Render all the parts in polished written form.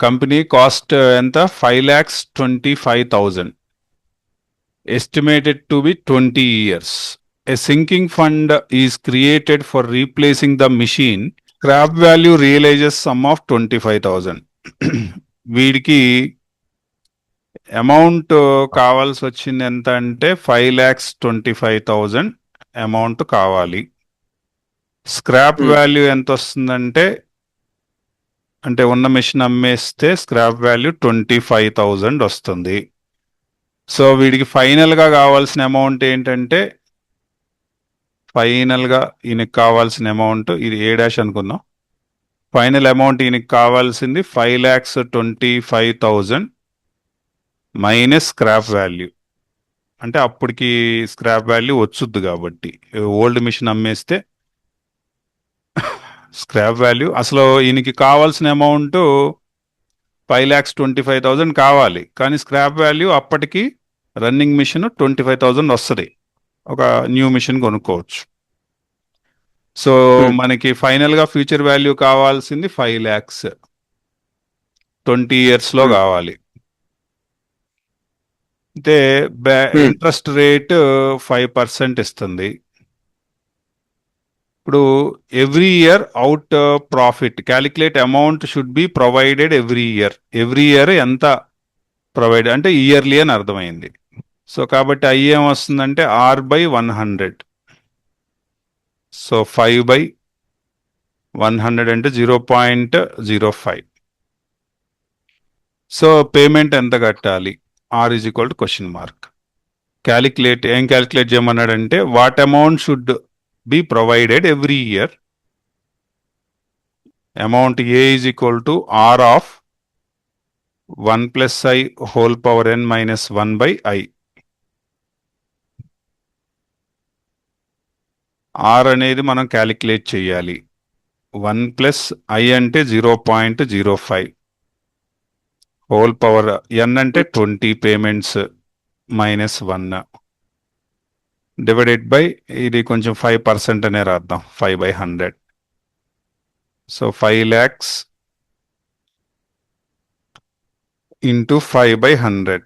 Company cost ఎంత 5,25,000 estimated to be 20 years. A sinking fund is created for replacing the machine. Scrap value realizes sum of 25,000. వీడికి amount కావాల్సి వచ్చింది ఎంత అంటే 5,25,000 amount కావాలి. Scrap value ఎంత వస్తుందంటే అంటే ఉన్న మిషన్ అమ్మేస్తే స్క్రాప్ వాల్యూ 25,000 వస్తుంది. సో వీడికి ఫైనల్గా కావాల్సిన అమౌంట్ ఏంటంటే ఫైనల్గా ఈయనకి కావాల్సిన అమౌంట్ ఇది A' అనుకుందాం. ఫైనల్ అమౌంట్ ఈయనకి కావాల్సింది 5,25,000 మైనస్ స్క్రాప్ వాల్యూ. అంటే అప్పటికి స్క్రాప్ వాల్యూ వచ్చుద్ది కాబట్టి ఓల్డ్ మిషన్ అమ్మేస్తే స్క్రాప్ వాల్యూ అసలు ఈయనకి కావాల్సిన అమౌంట్ 5,25,000 కావాలి, కానీ స్క్రాప్ వాల్యూ అప్పటికి రన్నింగ్ మిషన్ 25,000 వస్తుంది. ఒక న్యూ మిషన్ కొనుక్కోవచ్చు. సో మనకి ఫైనల్గా ఫ్యూచర్ వాల్యూ కావాల్సింది 5 lakhs 20 yearsలో కావాలి. అంటే ఇంట్రెస్ట్ రేట్ 5% ఇస్తుంది. ఇప్పుడు every year out profit calculate amount should be provided every year ఎంత ప్రొవైడ్ అంటే ఇయర్లీ అని అర్థమైంది. సో కాబట్టి ఐ ఏం వస్తుందంటే R/100. సో 5/100 అంటే 0.05. సో పేమెంట్ ఎంత కట్టాలి? R = క్యాలిక్యులేట్ ఏం క్యాలిక్యులేట్ చేయమన్నాడంటే what amount should be provided every year. Amount A is equal to R of 1 plus I whole power n minus 1 by I. R అనేది మనం calculate చేయాలి. 1 plus I అంటే 0.05 whole power n అంటే 20 payments minus 1 divided by ఇది కొంచెం 5% అనే రాద్దాం 5/100. So 5 lakhs into 5/100.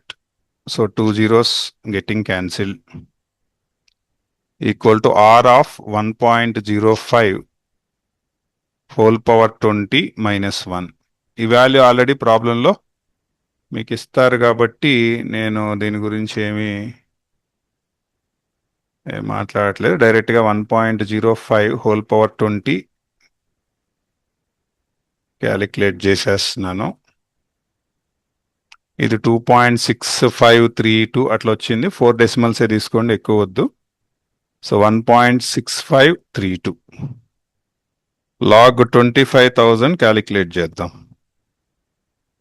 So 2 zeros getting cancelled equal to R of 1.05 whole power 20 minus 1. ఈ వాల్యూ ఆల్రెడీ ప్రాబ్లంలో మీకు ఇస్తారు కాబట్టి నేను దీని గురించి ఏమీ మాట్లాడట్లేదు. డైరెక్ట్గా 1.05 హోల్ పవర్ 20 క్యాలిక్యులేట్ చేసేస్తున్నాను. ఇది 2.6532 అట్లా వచ్చింది. 4 decimals తీసుకోండి, ఎక్కువ వద్దు. సో 1.6532 లాగ్ 25,000 క్యాలిక్యులేట్ చేద్దాం.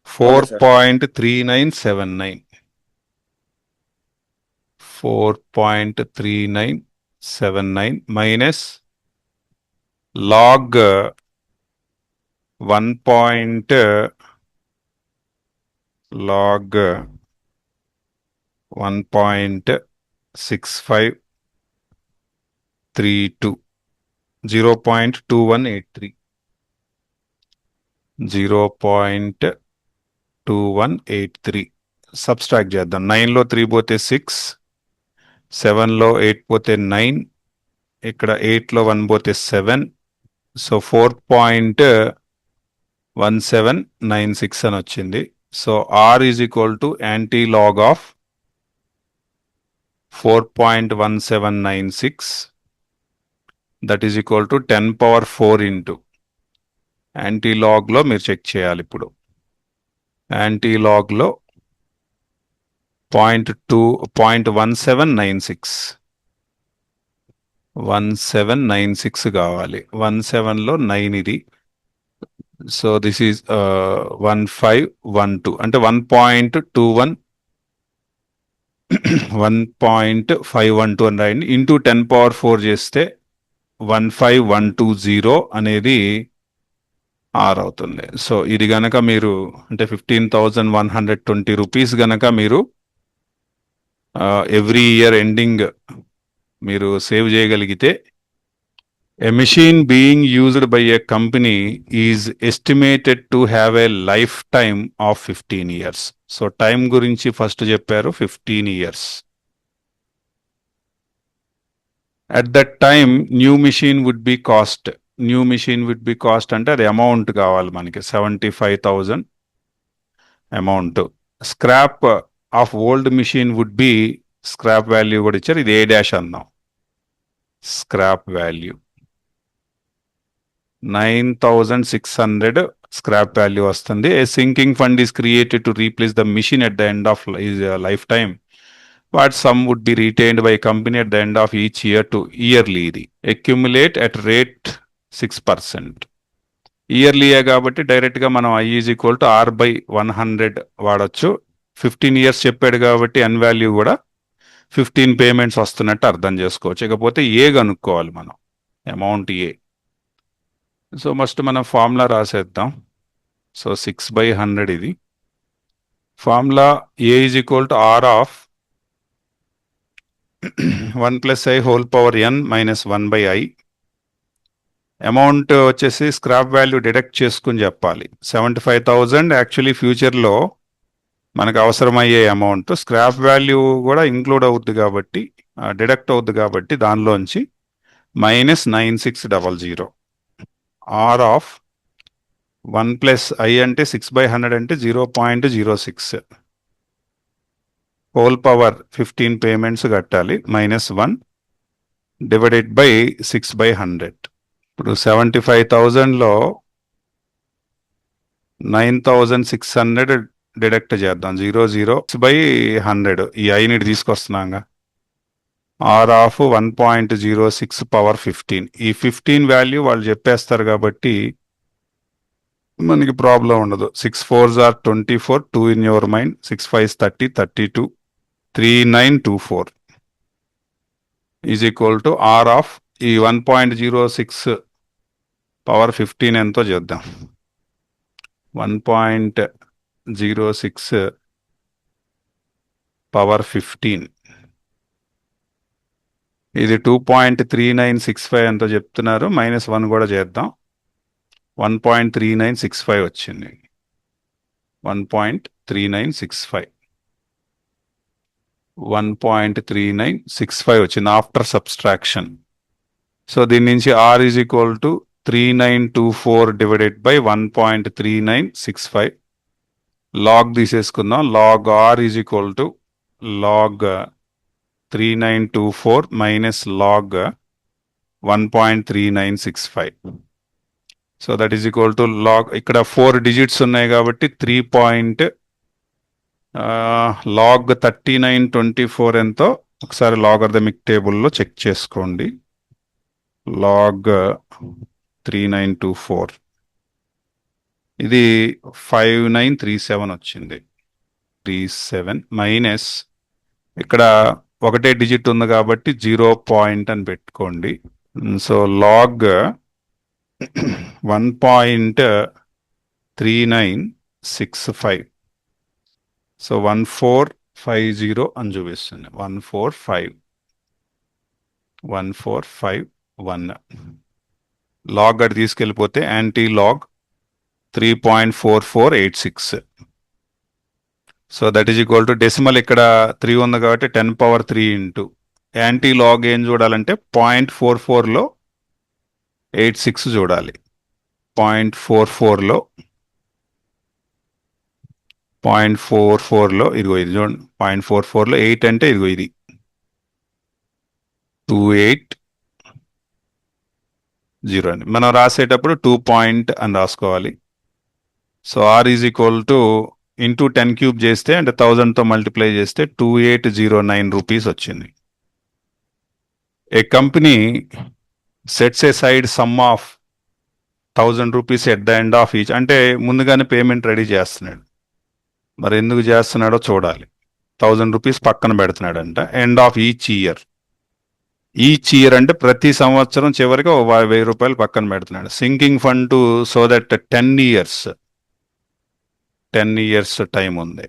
4.3979 4.3979 minus log 1.6532 0.2183 0.2183 సబ్స్ట్రాక్ట్ చేద్దాం. 9లో 3 పోతే 6, 7లో 8 పోతే 9, ఇక్కడ 8లో 1 పోతే 7. సో 4.1796 అని వచ్చింది. So R is equal to anti-log of 4.1796 that is equal to 10⁴ into యాంటీలాగ్లో మీరు చెక్ చేయాలి. ఇప్పుడు యాంటీలాగ్లో 0.1796 కావాలి. 17లో 9 ఇది. సో దిస్ ఈజ్ 1512 అంటే 1.512 అని రాయండి. ఇంటూ 10⁴ చేస్తే 15120 అనేది R అవుతుంది. సో ఇది గనక మీరు అంటే 15,120 రూపీస్ గనక మీరు ఎవ్రీ ఇయర్ ఎండింగ్ మీరు సేవ్ చేయగలిగితే A machine being used by a company is estimated to have a lifetime of 15 years. So time గురించి ఫస్ట్ చెప్పారు 15 years. At that time, new machine would be cost. New machine would be cost అంటే అది amount కావాలి మనకి 75,000 amount. Scrap of old machine would be scrap value కూడా ఇచ్చారు, ఇది A dash అన్నాం. స్క్రాప్ వాల్యూ 9,600 స్క్రాప్ వాల్యూ వస్తుంది. A sinking fund is created to replace the machine at the end of life time. What sum would be retained by a company at the end of each year to yearly ఇది accumulate at rate 6%. Yearly కాబట్టి direct గా మనం I is equal to R/100 వాడచ్చు. 15 years చెప్పాడు కాబట్టి అన్ value కూడా 15 payments వస్తున్నట్టు అర్థం చేసుకోవచ్చు. ఇకపోతే ఏ కనుక్కోవాలి మనం, అమౌంట్ ఏ. సో మస్ట్ మనం ఫార్ములా రాసేద్దాం. సో 6/100 ఇది formula. A is equal to R of 1 + I whole power n minus 1/I. Amount వచ్చేసి స్క్రాప్ వాల్యూ డిడక్ట్ చేసుకుని చెప్పాలి. 75,000 యాక్చువల్లీ ఫ్యూచర్లో మనకు అవసరమయ్యే అమౌంట్. స్క్రాప్ వాల్యూ కూడా ఇంక్లూడ్ అవుద్ది కాబట్టి, డిడక్ట్ అవుద్ది కాబట్టి దానిలోంచి -9600. ఆర్ ఆఫ్ 1 + I అంటే 6/100 అంటే 0.06 హోల్ పవర్ 15 పేమెంట్స్ కట్టాలి, -1 డివైడెడ్ బై 6/100. ఇప్పుడు 75,000లో 9,600 డిడక్ట్ చేద్దాం. 0.06/100 ఈ ఐని తీసుకొస్తున్నాగా. R of 1.06 power 15. ఈ 15 వాల్యూ వాళ్ళు చెప్పేస్తారు కాబట్టి మనకి ప్రాబ్లం ఉండదు. 6 4s are 24, 2 in your mind, 6 5s 30, 32, 3924 is equal to r of e 1.06 power 15 ఎంతో చేద్దాం. 1.06 పవర్ 15 ఇది 2.3965 ఎంతో చెప్తున్నారు. -1 కూడా చేద్దాం. 1.3965 వచ్చింది. 1.3965 వచ్చింది ఆఫ్టర్ సబ్స్ట్రాక్షన్. సో దీని నుంచి R is equal to 3924 divided by 1.3965. Log తీసేసుకుందాం. Log R is equal to log 3924 minus log 1.3965. So that is equal to log, ఇక్కడ 4 డిజిట్స్ ఉన్నాయి కాబట్టి 3. లాగ్ 3924 ఎంతో ఒకసారి లాగరిథమిక్ టేబుల్లో చెక్ చేసుకోండి. లాగ్ 3924 ఇది 5937 వచ్చింది. 37 మైనస్ ఇక్కడ ఒకటే డిజిట్ ఉంది కాబట్టి 0 పాయింట్ అని పెట్టుకోండి. So log 1.3965. సో 1450 అని చూపిస్తుంది. 1451 లాగ్ అది తీసుకెళ్ళిపోతే anti log 3.4486. So that is equal to decimal ఇక్కడ 3 ఉంది కాబట్టి 10^3 ఇంటూ యాంటీ లాగ్ ఏం చూడాలంటే 0.44లో 86 చూడాలి. 0.44లో ఇదిగో ఇది చూడండి. 0.44లో 8 అంటే ఇదిగో ఇది 280 అని మనం రాసేటప్పుడు 2 పాయింట్ అని రాసుకోవాలి. So are is equal to into 10 cube చేస్తే అంటే 1000తో మల్టిప్లై చేస్తే 2809 రూపీస్ వచ్చింది. A company sets aside sum of 1000 rupees at the end of each, అంటే ముందుగానే పేమెంట్ రెడీ చేస్తున్నాడు. మరి ఎందుకు చేస్తున్నాడో చూడాలి. 1000 రూపీస్ పక్కన పెడుతున్నాడంట end of each year. Each year అంటే ప్రతి సంవత్సరం చివరికి 1000 రూపాయలు పక్కన పెడుతున్నాడు. Sinking fund to so that 10 years time ఉంది.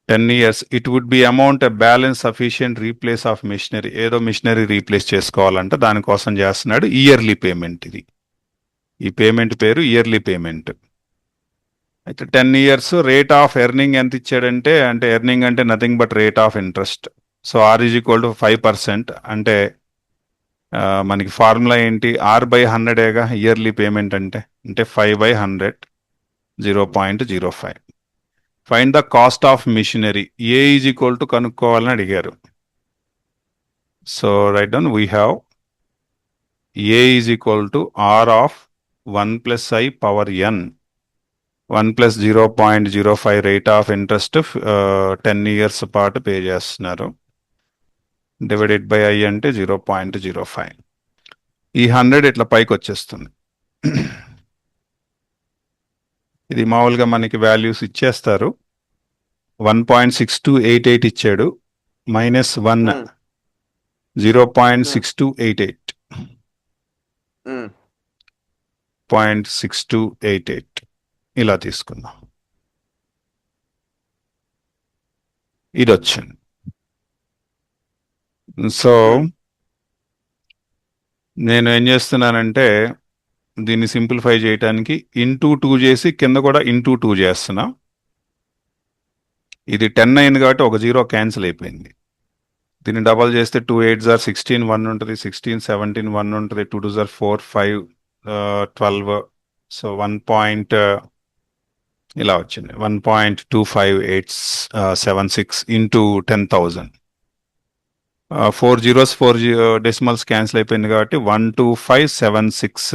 10 years, it would be amount a balance sufficient replace of machinery. ఏదో మిషనరీ రీప్లేస్ చేసుకోవాలంటే దానికోసం చేస్తున్నాడు ఇయర్లీ పేమెంట్. ఇది ఈ పేమెంట్ పేరు ఇయర్లీ పేమెంట్. అయితే 10 years రేట్ ఆఫ్ ఎర్నింగ్ ఎంత ఇచ్చాడంటే, అంటే ఎర్నింగ్ అంటే nothing but rate of interest. So are is equal to 5%. అంటే మనకి ఫార్ములా ఏంటి, R/100ఏగా ఇయర్లీ పేమెంట్ అంటే 5/100, 0.05. Find the cost of machinery. A is equal to కనుక్కోవాలని అడిగారు. So write down, we have A is equal to R of 1 + I power n, 1 + 0.05 rate of interest 10 years పాటు pay చేస్తున్నారు, divided by I అంటే 0.05. ఈ 100 ఇట్లా పైకి వచ్చేస్తుంది. ఇది మామూలుగా మనకి వాల్యూస్ ఇచ్చేస్తారు. 1.6288 ఇచ్చాడు, -1 0.6288, 0.6288 ఇలా తీసుకుందాం. ఇది వచ్చింది. సో నేను ఏం చేస్తున్నానంటే దీన్ని సింప్లిఫై చేయడానికి ఇంటూ 2 చేసి కింద కూడా ఇంటూ 2 చేస్తున్నా. ఇది 10 అయింది కాబట్టి ఒక 0 క్యాన్సిల్ అయిపోయింది. దీన్ని డబల్ చేస్తే 2 8s are 16, 1 ఉంటుంది, 16 17 1 ఉంటుంది, 2 2s are 4 5 12. సో 1. ఇలా వచ్చింది 1.25876 ఇంటూ 10,000. 4 zeros 4 decimals క్యాన్సిల్ అయిపోయింది కాబట్టి 12576